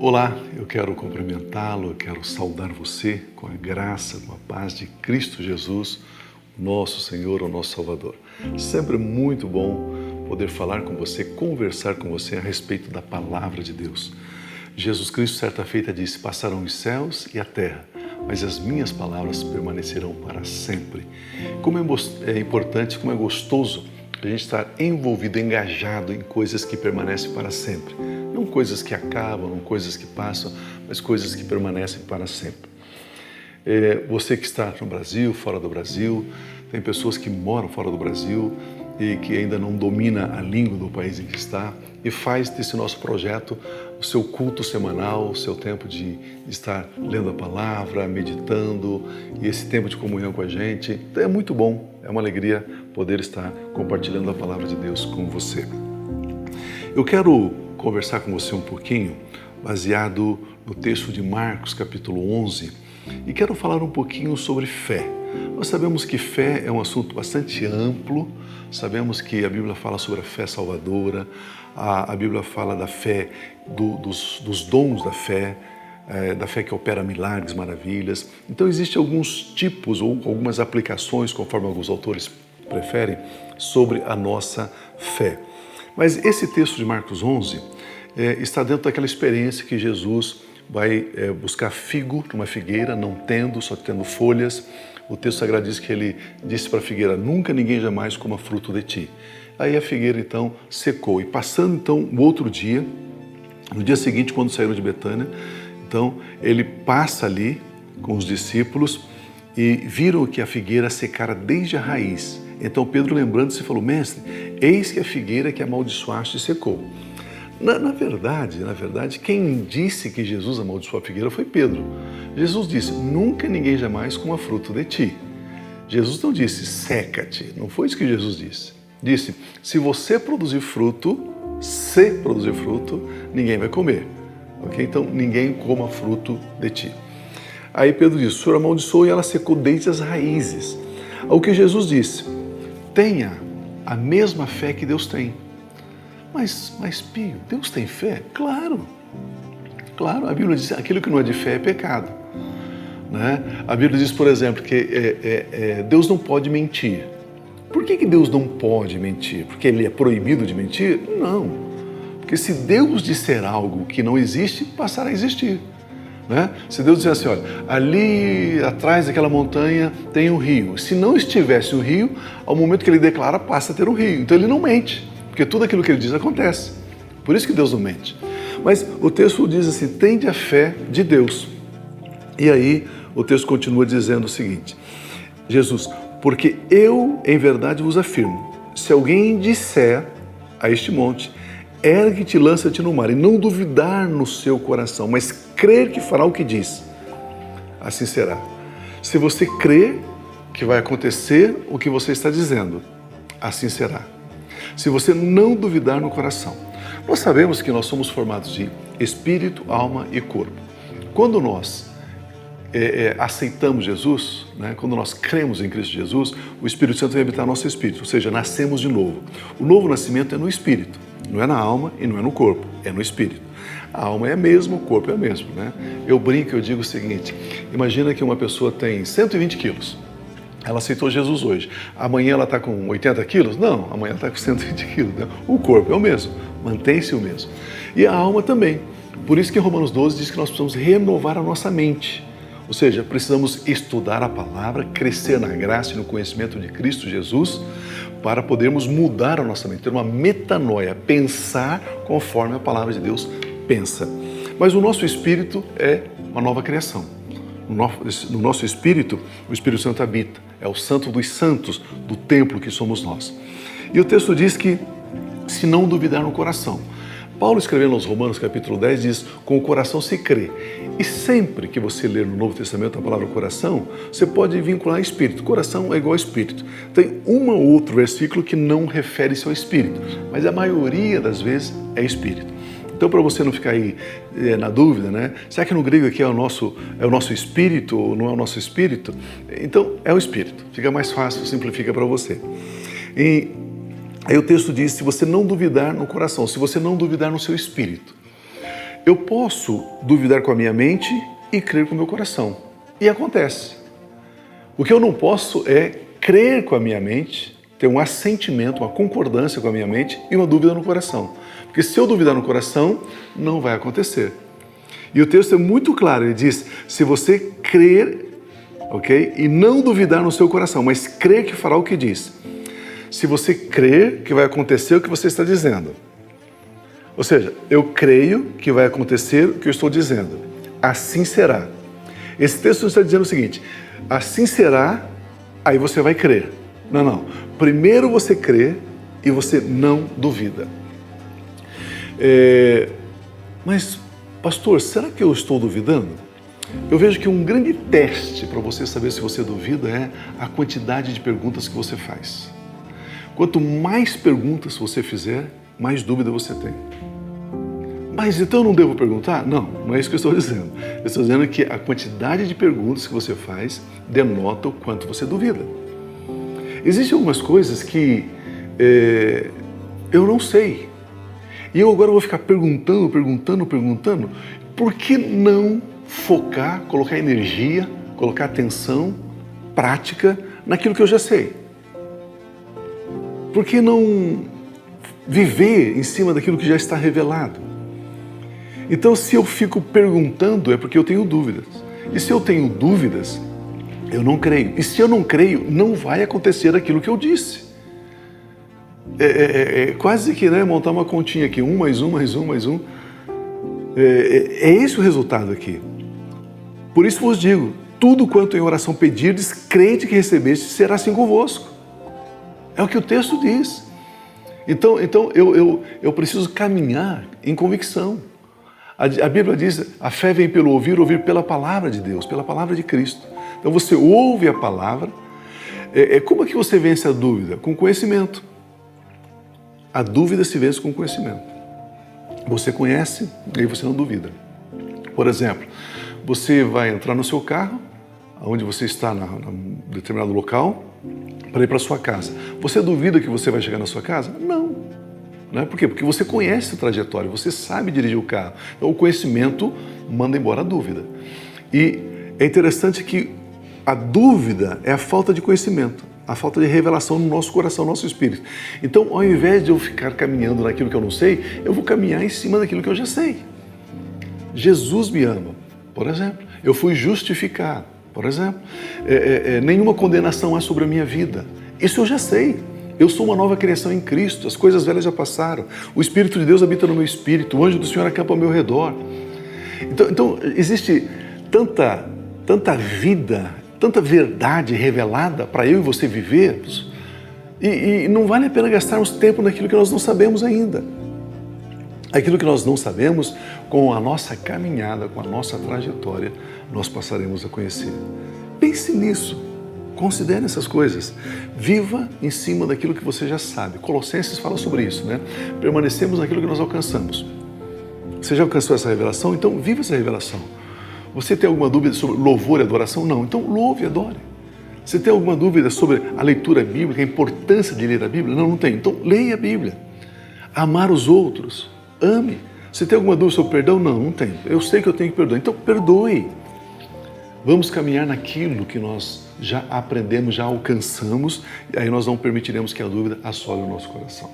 Olá, eu quero cumprimentá-lo, eu quero saudar você com a graça, com a paz de Cristo Jesus, nosso Senhor, o nosso Salvador. Sempre muito bom poder falar com você, conversar com você a respeito da Palavra de Deus. Jesus Cristo, certa feita, disse: passarão os céus e a terra, mas as minhas palavras permanecerão para sempre. Como é importante, como é gostoso a gente estar envolvido, engajado em coisas que permanecem para sempre. Não coisas que acabam, não coisas que passam, mas coisas que permanecem para sempre. Você que está no Brasil, fora do Brasil, tem pessoas que moram fora do Brasil e que ainda não domina a língua do país em que está e faz desse nosso projeto o seu culto semanal, o seu tempo de estar lendo a palavra, meditando e esse tempo de comunhão com a gente. Então é muito bom, é uma alegria poder estar compartilhando a palavra de Deus com você. Eu quero conversar com você um pouquinho baseado no texto de Marcos, capítulo 11, e quero falar um pouquinho sobre fé. Nós sabemos que fé é um assunto bastante amplo, sabemos que a Bíblia fala sobre a fé salvadora, a Bíblia fala da fé, dos dons da fé que opera milagres, maravilhas. Então existem alguns tipos ou algumas aplicações, conforme alguns autores preferem, sobre a nossa fé. Mas esse texto de Marcos 11 está dentro daquela experiência que Jesus vai buscar figo numa figueira, não tendo, só tendo folhas. O texto sagrado diz que ele disse para a figueira: nunca ninguém jamais coma fruto de ti. Aí a figueira então secou. E passando então o outro dia, no dia seguinte, quando saíram de Betânia, então ele passa ali com os discípulos e viram que a figueira secara desde a raiz. Então Pedro, lembrando-se, falou: mestre, eis que a figueira que amaldiçoaste secou. Na verdade, quem disse que Jesus amaldiçoou a figueira foi Pedro. Jesus disse: nunca ninguém jamais coma fruto de ti. Jesus não disse: seca-te. Não foi isso que Jesus disse. Disse: se você produzir fruto, ninguém vai comer. Okay? Então, ninguém coma fruto de ti. Aí Pedro disse: o Senhor amaldiçoou e ela secou desde as raízes. Ao que Jesus disse: tenha a mesma fé que Deus tem. Mas Pio, Deus tem fé? Claro, a Bíblia diz que aquilo que não é de fé é pecado. Né? A Bíblia diz, por exemplo, que Deus não pode mentir. Por que Deus não pode mentir? Porque Ele é proibido de mentir? Não, porque se Deus disser algo que não existe, passará a existir. Né? Se Deus disser assim: olha, ali atrás daquela montanha tem um rio. Se não estivesse o rio, ao momento que Ele declara, passa a ter um rio. Então Ele não mente. Porque tudo aquilo que ele diz acontece. Por isso que Deus não mente. Mas o texto diz assim: tende a fé de Deus. E aí o texto continua dizendo o seguinte: Jesus, porque eu em verdade vos afirmo, se alguém disser a este monte: ergue-te e lança-te no mar, e não duvidar no seu coração, mas crer que fará o que diz, assim será. Se você crer que vai acontecer o que você está dizendo, assim será. Se você não duvidar no coração. Nós sabemos que nós somos formados de espírito, alma e corpo. Quando nós aceitamos Jesus, né, quando nós cremos em Cristo Jesus, o Espírito Santo vem habitar nosso espírito, ou seja, nascemos de novo. O novo nascimento é no espírito, não é na alma e não é no corpo, é no espírito. A alma é a mesma, o corpo é o mesmo. Né? Eu brinco, eu digo o seguinte: imagina que uma pessoa tem 120 quilos. Ela aceitou Jesus hoje. Amanhã ela está com 80 quilos? Não, amanhã ela está com 120 quilos. Né? O corpo é o mesmo, mantém-se o mesmo. E a alma também. Por isso que em Romanos 12 diz que nós precisamos renovar a nossa mente. Ou seja, precisamos estudar a palavra, crescer na graça e no conhecimento de Cristo Jesus, para podermos mudar a nossa mente, ter uma metanoia, pensar conforme a palavra de Deus pensa. Mas o nosso espírito é uma nova criação. No nosso espírito, o Espírito Santo habita. É o santo dos santos do templo que somos nós. E o texto diz que se não duvidar no coração. Paulo, escrevendo aos Romanos, capítulo 10, diz: com o coração se crê. E sempre que você ler no Novo Testamento a palavra coração, você pode vincular espírito. Coração é igual a espírito. Tem um ou outro versículo que não refere-se ao espírito, mas a maioria das vezes é espírito. Então, para você não ficar aí na dúvida, né? Será que no grego aqui é o nosso espírito ou não é o nosso espírito? Então, é o espírito. Fica mais fácil, simplifica para você. E aí o texto diz: se você não duvidar no coração, se você não duvidar no seu espírito. Eu posso duvidar com a minha mente e crer com o meu coração. E acontece. O que eu não posso é crer com a minha mente, ter um assentimento, uma concordância com a minha mente e uma dúvida no coração. Porque se eu duvidar no coração, não vai acontecer. E o texto é muito claro, ele diz, se você crer, ok? E não duvidar no seu coração, mas crer que fará o que diz. Se você crer que vai acontecer o que você está dizendo. Ou seja, eu creio que vai acontecer o que eu estou dizendo. Assim será. Esse texto está dizendo o seguinte, assim será, aí você vai crer. Não. Primeiro você crê e você não duvida. Mas, pastor, será que eu estou duvidando? Eu vejo que um grande teste para você saber se você duvida é a quantidade de perguntas que você faz. Quanto mais perguntas você fizer, mais dúvida você tem. Mas então eu não devo perguntar? Não é isso que eu estou dizendo. Eu estou dizendo que a quantidade de perguntas que você faz denota o quanto você duvida. Existem algumas coisas que eu não sei. E eu agora vou ficar perguntando. Por que não focar, colocar energia, colocar atenção, prática naquilo que eu já sei? Por que não viver em cima daquilo que já está revelado? Então, se eu fico perguntando, é porque eu tenho dúvidas. E se eu tenho dúvidas, eu não creio. E se eu não creio, não vai acontecer aquilo que eu disse. Quase que montar uma continha aqui, 1 mais 1 mais 1 mais 1. É esse o resultado aqui. Por isso vos digo, tudo quanto em oração pedirdes, crede que recebeste, será assim convosco. É o que o texto diz. Então eu preciso caminhar em convicção. A Bíblia diz, a fé vem pelo ouvir, ouvir pela palavra de Deus, pela palavra de Cristo. Então você ouve a palavra. Como é que você vence a dúvida? Com conhecimento. A dúvida se vence com conhecimento. Você conhece e aí você não duvida. Por exemplo, você vai entrar no seu carro, onde você está em determinado local, para ir para a sua casa. Você duvida que você vai chegar na sua casa? Não. Por quê? Porque você conhece a trajetória, você sabe dirigir o carro. Então o conhecimento manda embora a dúvida. E é interessante que a dúvida é a falta de conhecimento, a falta de revelação no nosso coração, no nosso espírito. Então, ao invés de eu ficar caminhando naquilo que eu não sei, eu vou caminhar em cima daquilo que eu já sei. Jesus me ama, por exemplo. Eu fui justificado, por exemplo. Nenhuma condenação há sobre a minha vida. Isso eu já sei. Eu sou uma nova criação em Cristo, as coisas velhas já passaram. O Espírito de Deus habita no meu espírito, o anjo do Senhor acampa ao meu redor. Então existe tanta vida, tanta verdade revelada para eu e você vivermos, e não vale a pena gastarmos tempo naquilo que nós não sabemos ainda. Aquilo que nós não sabemos, com a nossa caminhada, com a nossa trajetória, nós passaremos a conhecer. Pense nisso. Considere essas coisas. Viva em cima daquilo que você já sabe. Colossenses fala sobre isso, Permanecemos naquilo que nós alcançamos. Você já alcançou essa revelação? Então viva essa revelação. Você tem alguma dúvida sobre louvor e adoração? Não. Então louve e adore. Você tem alguma dúvida sobre a leitura bíblica, a importância de ler a Bíblia? Não tem. Então leia a Bíblia. Amar os outros. Ame. Você tem alguma dúvida sobre perdão? Não tenho. Eu sei que eu tenho que perdoar. Então perdoe. Vamos caminhar naquilo que nós já aprendemos, já alcançamos, e aí nós não permitiremos que a dúvida assole o nosso coração.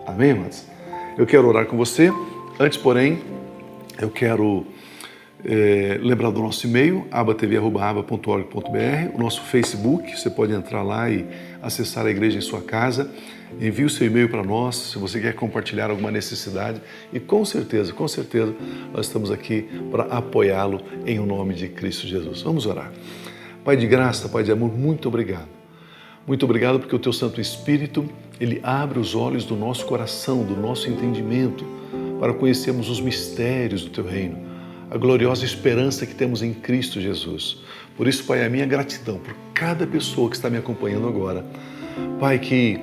Amém, amados? Eu quero orar com você. Antes, porém, eu quero lembrar do nosso e-mail, abatv@aba.org.br, o nosso Facebook, você pode entrar lá e acessar a igreja em sua casa. Envie o seu e-mail para nós, se você quer compartilhar alguma necessidade, e com certeza, nós estamos aqui para apoiá-lo em o nome de Cristo Jesus. Vamos orar. Pai de graça, Pai de amor, muito obrigado. Muito obrigado porque o Teu Santo Espírito, Ele abre os olhos do nosso coração, do nosso entendimento, para conhecermos os mistérios do Teu reino, a gloriosa esperança que temos em Cristo Jesus. Por isso, Pai, a minha gratidão por cada pessoa que está me acompanhando agora. Pai, que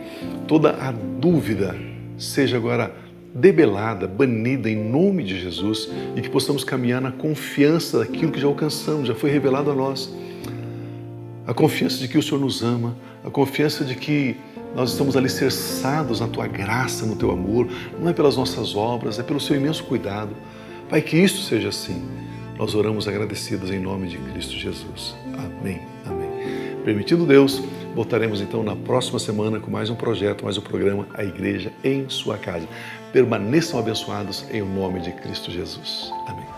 toda a dúvida seja agora debelada, banida em nome de Jesus, e que possamos caminhar na confiança daquilo que já alcançamos, já foi revelado a nós. A confiança de que o Senhor nos ama, a confiança de que nós estamos alicerçados na Tua graça, no Teu amor, não é pelas nossas obras, é pelo Seu imenso cuidado. Pai, que isso seja assim. Nós oramos agradecidos em nome de Cristo Jesus. Amém. Amém. Permitindo Deus, voltaremos então na próxima semana com mais um projeto, mais um programa, A Igreja em Sua Casa. Permaneçam abençoados em nome de Cristo Jesus. Amém.